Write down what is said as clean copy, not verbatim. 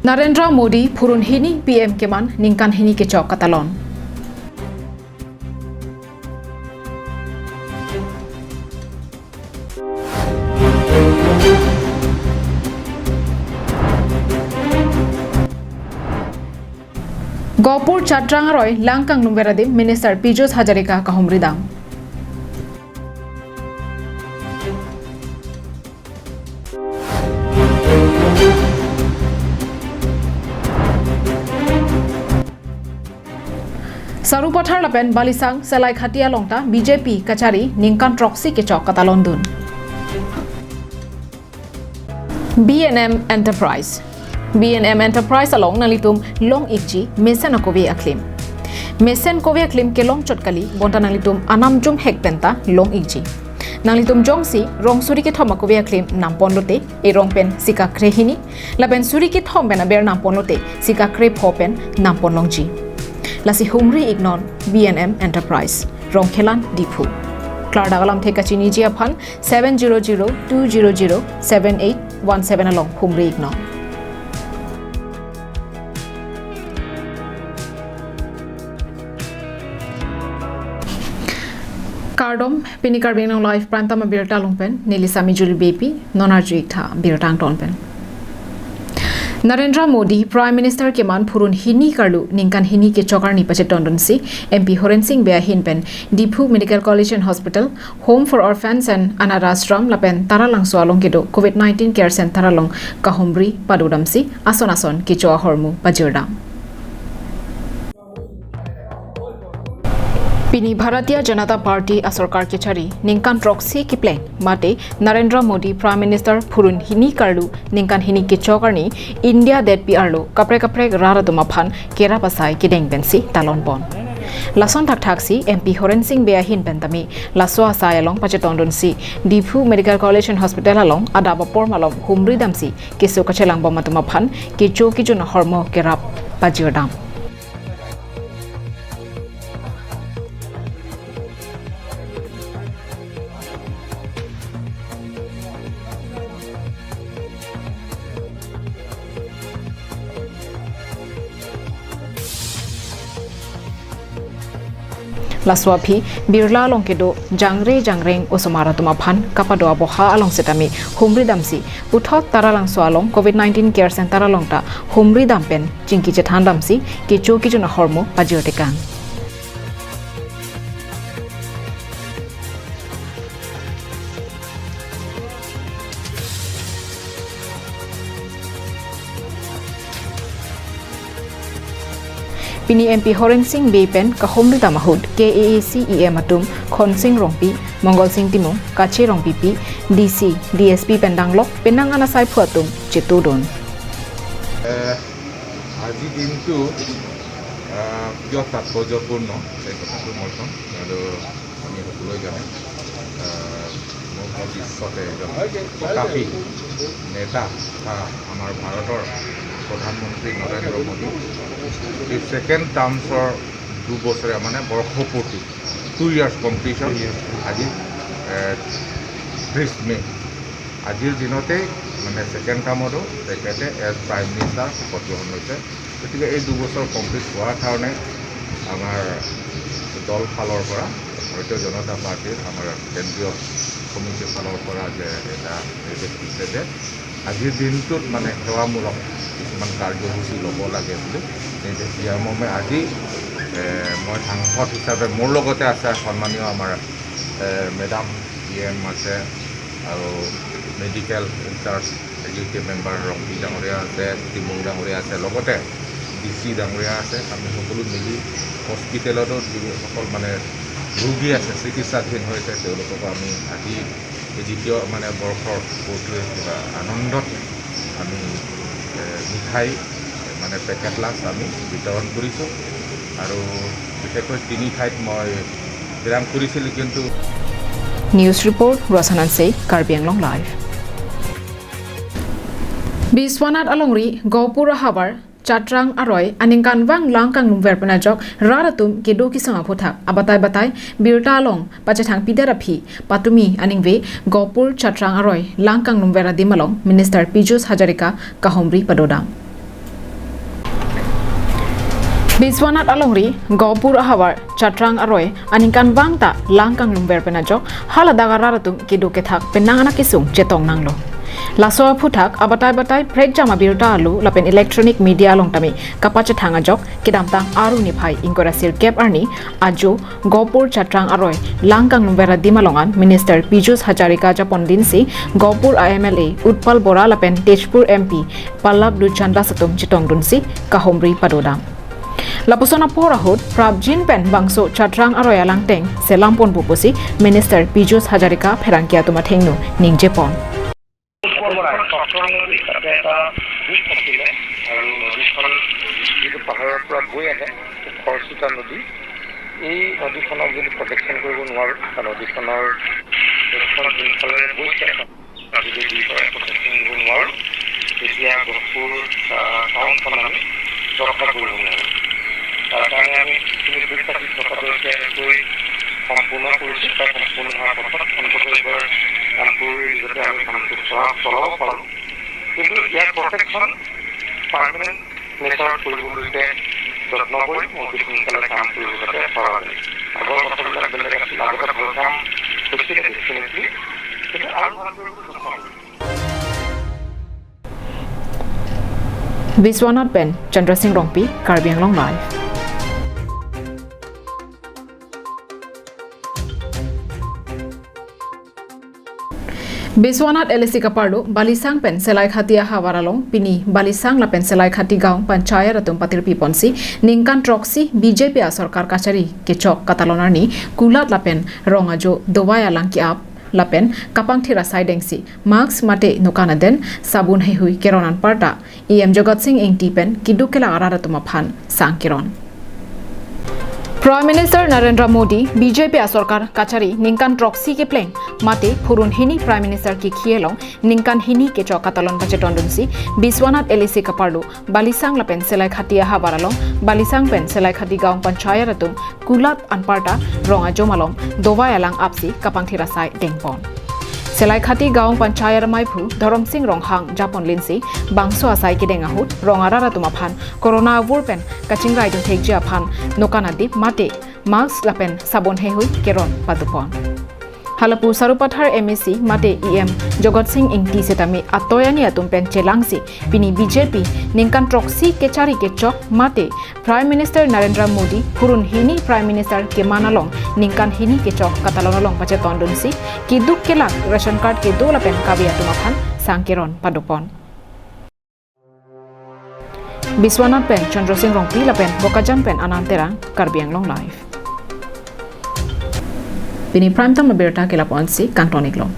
Narendra Modi Purun Hini PM Keman Ningkan Hini Kecok Katalon. Gopur Chatrangaroy Langkang Numveradim Minister Pijos Hajarika Kahumridam. Sarupathar lapen balisang selai khatia longta BJP kachari ningkan troksi kecok kata London. B&M Enterprise B&M Enterprise along nalitum long ikji mesen akovi aklim. Mesen kovi aklim ke long chotkali bonta nalitum anam jum hekpenta long ikji. Nalitum jongsi rong suri ke thom akovi aklim nampon lote e rong pen sika krehini lapen suri ke thom bena ber nampon lote sika kre phopen nampon longji. Lasi humri ignon B&M Enterprise rong khelan dipu. Klar dagalam theka chini jia phan 700-200-7817 along humri ignon. Kardom pinikar benong live prime time birta longpen nilisami jul BP nonarjuik tha birtang tonpen. Narendra Modi Prime Minister Keman Purun Hini Karlu Ningkan Hini ke Chokar ni Pachet Tondonsi MP Horen Singh Bea Hinpen Dipu Medical College and Hospital Home for Orphans and Anarastram Lapen Taralang Swalong Kedo COVID-19 Care Center Taralong Kahumri Padudamsi Ason ke Choa Hormu Pajirdam. Pini Bharatiya Janata Party Asarkar Kechari Ningkan Proxy Kiplen Mate Narendra Modi Prime Minister Purun Hini Karlu Ningkan Hini Kechokarni India Det Piarlo Kapre Rara Dumaphan Kera Pasai Kideng Bensi Talon Bon. Lason Taksi MP Horen Singh Bea Hin Bentami Laso Asai along Pachetondon Si Dipu Medical College and Hospital along Adabapor Malom Humri Damsi Keso Kachelang Bomatumaphan Kecho Kijun Hormo Kerap Pajirdam. Laswapi Birla along kedo Jangreng Osomara Tumaphan Kapado Aboha along Setami Humri Damsi Uthot Taralang Swalong COVID-19 Care Center alongta Humri Dampen Jinki Jethan Damsi Kecho Kijuna Hormo Pajiotekan. Pini MP Horen Singh Bepen Kahumri Tamahud KAACEA Matum Khon Singh Rongpi Mongol Singh Timung Kache Rongpi DC DSP Pendanglok Penang Anasai Phuatum Chitudon. আজি দিনটো কিয় তাৎপৰ্যপূৰ্ণ এই কথাটো মই ক'ম আৰু আমি সকলোৱে জানো মোৰ ভৱিষ্যতে এজন প্ৰতাপী নেতা আমাৰ ভাৰতৰ প্ৰধানমন্ত্ৰী নৰেন্দ্ৰ মোদী এই সেকেন্ড টাৰ্মছৰ 2 বছৰীয়া মানে বৰ্ষপূৰ্তি 2 ইয়াৰ্ছ কমপ্লিশ্যন আজি 30 মে আজিৰ দিনতে মানে সেকেন্ড টাৰ্মতো তেখেতে এজ প্ৰাইম মিনিষ্টাৰ শপত গ্ৰহণ কৰিছে গতিকে এই 2 বছৰ কমপ্লিট হোৱাৰ কাৰণে আমাৰ দল ফালৰ পৰা ভাৰতীয় জনতা পাৰ্টিৰ আমাৰ কেন্দ্ৰীয় কমিটিৰ ফালৰ পৰা যে এটা নিৰ্দেশ দিছে যে আজিৰ দিনটোত মানে সেৱামূলক কিছুমান কাৰ্যসূচী ল'ব লাগে বুলি নিৰ্দেশ দিয়াৰ মৰ্মে আজি মই সাংসদ হিচাপে মোৰ লগতে আছে সন্মানীয় আমাৰ মেডাম PM আছে আৰু মেডিকেল ইনচাৰ্জ এক্সিকিউটিভ মেম্বাৰ ৰংবি ডাঙৰীয়া আছে তিমুং ডাঙৰীয়া আছে লগতে DC ডাঙৰীয়া আছে আমি সকলো মিলি হস্পিটেলতো যিসকল মানে ৰোগী আছে চিকিৎসাধীন হৈছে তেওঁলোকক আমি আজি দ্বিতীয় মানে বৰ্ষৰ পূৰ্তিৰ কিবা আনন্দত আমি মিঠাই মানে পেকেট লাঞ্চ আমি বিতৰণ কৰিছোঁ আৰু বিশেষকৈ 3 ঠাইত মই বিৰাম কৰিছিলোঁ কিন্তু News report Rosanan Say Karbi Anglong Live. Biswanat Alongri Gopura Habar Chatrang Aroy Aningkan Wang Langkang Numver Panajok Raratum Kedo Kisanga Phothak Abatai Birta Along Pachatang Pidarapi Patumi Aningve Gopur Chatrang Aroy Langkang Numvera Dimalong Minister Pijos Hajarika Kahumri Padodam. Biswanat alongri Gopur ahawar chatrang aroy aningkan wangta langkang lumber penajok haladaga raratum kidu kethak penang anak kisung jetong nanglo. Laso phutak abatai prek jama birta alu lapen electronic media long tami kapacha thanga jok kidamtang aru ni phai inkorasir gap arni ajo Gopur chatrang aroy langkang lumbera dimalongan minister Pijus Hajarika japon dinsi Gopur IMLA Utpal Bora lapen Tejpur MP Pallab Duchanda satum jitong dunsi kahomri padodam. Lapusona porahut Prabjin pen bangso chatrang aroya langteng selampon bupusi minister Pijus Hajarika pherangkia tuma thengnu ningjepon এই নদীখনক যদি protection কৰিব নোৱাৰোঁ নদীখনৰ যোনফালে গৈছে যদি protection দিব নোৱাৰোঁ তেতিয়া গহপুৰ টাউনখন আমি ৰক্ষা কৰিব নোৱাৰোঁ তাৰ কাৰণে আমি যিখিনি দুখ পাতি থকাটো এতিয়াকৈ সম্পূৰ্ণ কৰিছোঁ তাৰ সম্পূৰ্ণ হোৱাৰ পাছত অন্তত এইবাৰ কামপুৰ যাতে আমি কামটো চলাব পাৰোঁ কিন্তু ইয়াৰ প্ৰটেকশ্যন পাৰ্মানেণ্ট নেচাৰত কৰিবলৈকে যত্ন কৰি অতি সোনকালে কাম কৰিব যাতে পৰা যায় আগৰ কথাবিলাক বেলেগ আছিল আগতে ভাল কাম হৈছিলে ডেফিনেটলি কিন্তু আৰু ভাল কৰিব যত্ন Biswanat Ben Chandra Singh Rongpi Karbi Anglong Live. Biswanat LSC Kaparlo Balisang pen selai khatia hawaralong pini Balisang la pen selai khati gaung panchaya ratum patir piponsi ningkan troksi BJP a sarkar kachari kechok katalonarni kulat la pen rongajo dowaya langki ap lapen kapang thira saidengsi marks mate nokana den sabun hehui keronan parta Jogat Singh engti pen kidukela arara tuma phan sangkiron Prime Minister Narendra Modi BJP a sarkar kachari ningkan troksi ke pleng mate phurun hini Prime Minister ki khielong ningkan hini ke chok katalon bacheton dunsi Biswanat LSC Kaparlo Balisang lapen selai khatia habaralong Balisang pen selai khati gaung panchaya ratum kulat anparta ronga jomalom dowayalang apsi kapang thira sai dengpon Selai khati gaung panchayar maiphu Dharam Singh Ronghang Japon Linsi bangso asai kidenga hut rongarara tuma phan corona wurpen kachingrai du thekjia phan nokana dip mate mask lapen sabon hehui keron padupon Halapur Sarupathar MEC mate Jogat Singh ingti setami atoyani atumpen chelangsi pini BJP ningkan troksi kechari kechok mate Prime Minister Narendra Modi purun hini Prime Minister ke manalong ningkan hini kechok katalonalong pacheton dunsi kiduk kelak ration card ke dola pen kabia tumaphan sangkeron padupon Biswanat pen Chandra Singh Rongpi lapen Bokajam pen Anantera Karbi Anglong Live Bini Prime Time Berta Kelaponsi Kantonik Long